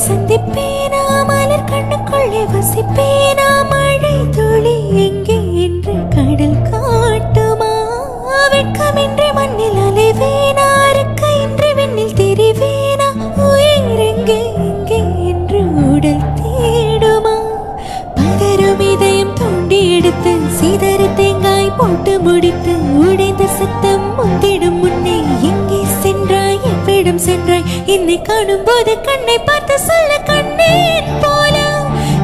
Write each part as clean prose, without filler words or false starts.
சந்திப்பேனா மலர் கண்ணுக்குள்ளே வசிப்பேனா மழை துளி எங்கே என்று கடல் காட்டுமா வெட்கமின்றி மண்ணில் அலைவேனா அறுக்கையின்றி விண்ணில் தெரிவேனா உயிர் எங்கே எங்கே என்று உடல் தேடுமா பதறும் இதயம் தோண்டி எடுத்து சீதறு தேங்காய் போட்டு முடித்து உடைந்த சத்தம் முந்திடும் முன்னே எங்கே சென்றாய் எவ்விடம் சென்றாய் என்னை காணும் போது கண்ணை பார்த்து சொல்ல கண்ணேன் போல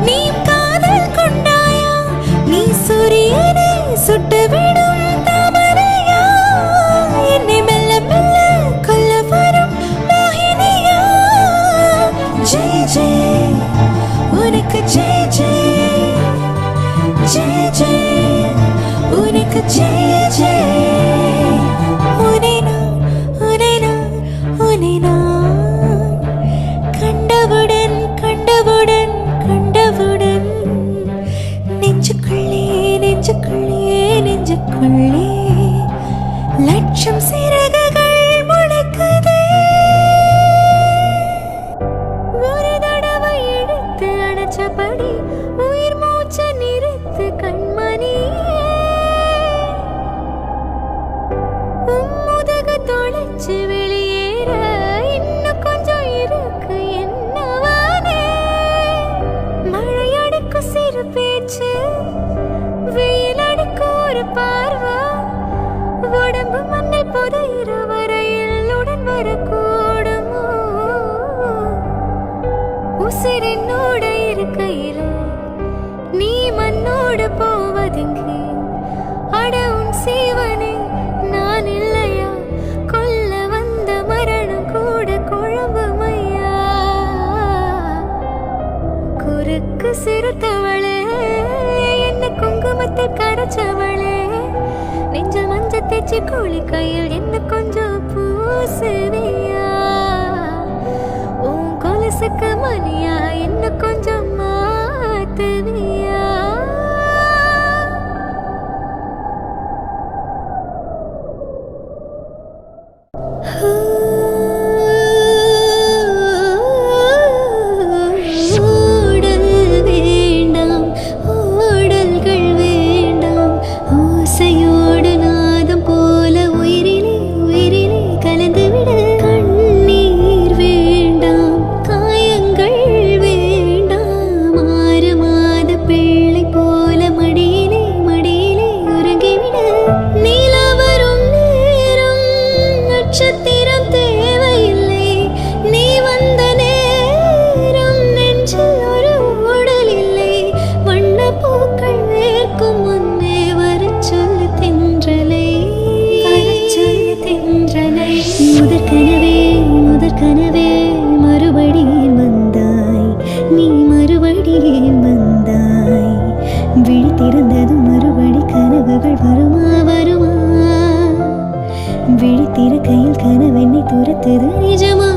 நீ காதல் கொண்டாயா நீ சூரியனை சுட்டுவிடும் தாமரையா என்னை மெல்ல மெல்ல கொல்ல வரும் மோகினியா ஜெய் ஜெய் உனக்கு ஜெய் ஜெய் ஜெய் ஜெய் உனக்கு ஜெய் ஜெய் கண்டவுடன் கண்டவுடன் கண்டவுடன் நெஞ்சுக்குள்ளே நெஞ்சுக்குள்ளே நெஞ்சுக்குள்ளே லட்சம் சிறகுகள் முளைக்குதே ஒரு தடவை எடுத்து அணைச்சபடி உயிர் மூச்சை நிறுத்து கண்மணி முதுகு தொலைச்சு வெளியேற இன்னும் கொஞ்சம் இருக்கு என்னவானே மழை அடிக்கு சிறு பேச்சு வெயில் அடிக்கு ஒரு பார்வை உடம்பு மண்ணில் புதையிற வரையில் உடன் வரக்கூடுமோ உசிரினோட இருக்கையில நீ மண்ணோடு போவதெங்கே அட உன் சீவனே நான் இல்லையா கொல்ல வந்த மரணம் கூட குழம்புமையா குறுக்கு சிறுத்தவளே என்ன குங்குமத்தை கரைச்சவளே நெஞ்சில் மஞ்ச தேய்ச்சி கூலி கையில் என்ன கொஞ்சம் பூசுவியா உன் கொலுசுக்கு மணியா என்ன கொஞ்சம் மாத்துவியா முதற்கனவே மறுபடியும் வந்தாய் நீ மறுபடியும் வந்தாய் விழித்திருந்ததும் மறுபடி கனவுகள் வருமா வருமா விழித்திருக்கையில் கனவெண்ணை துரத்துது நிஜமா